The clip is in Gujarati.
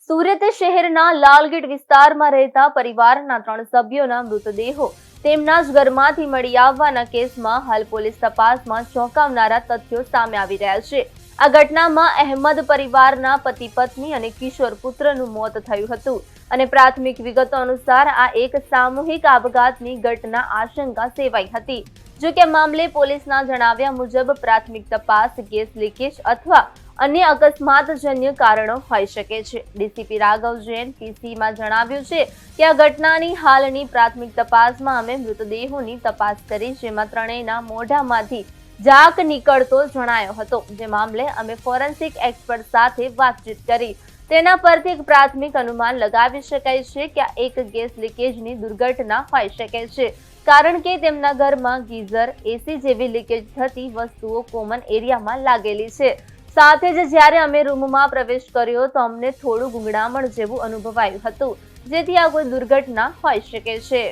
સુરત શહેરના લાલગેટ વિસ્તારમાં રહેતા પરિવારના 3 સભ્યોના મૃતદેહો તેમના જ ઘરમાંથી મળી આવવાના કેસમાં હાલ પોલીસ તપાસમાં ચોંકાવનારા તથ્યો સામે આવી રહ્યા છે। આ ઘટનામાં અહેમદ પરિવારના પતિ પત્ની અને કિશોર પુત્રનું મોત થયું હતું અને પ્રાથમિક વિગતો અનુસાર આ એક સામૂહિક આપઘાતની ઘટના આશંકા સેવાઈ હતી। જો કે મામલે પોલીસના જણાવ્યા મુજબ પ્રાથમિક તપાસ ગેસ લીકેજ અથવા અન્ય અકસ્માતજન્ય કારણો હોઈ શકે છે। ડીસીપી રાઘવ જૈન પીસીમાં જણાવ્યું છે કે આ ઘટનાની હાલની પ્રાથમિક તપાસમાં અમે મૃતદેહોની તપાસ કરી, જેમાં ત્રણેયના મોઢામાંથી ઝાક નીકળતો જણાયો હતો। જે મામલે અમે ફોરેન્સિક એક્સપર્ટ સાથે વાતચીત કરી। તેના પરથી એક પ્રાથમિક અનુમાન લગાવી શકાય છે કે આ એક ગેસ લીકેજની દુર્ઘટના હોઈ શકે છે, કારણ કે તેમના ઘરમાં ગીઝર, એસી જેવી લીકેજ થતી વસ્તુઓ કોમન એરિયામાં લાગેલી છે। સાથે જ જ્યારે અમે રૂમમાં પ્રવેશ કર્યો તો અમને થોડું ગૂંગળામણ જેવું અનુભવાયું હતું, જેથી આ કોઈ દુર્ઘટના હોઈ શકે છે।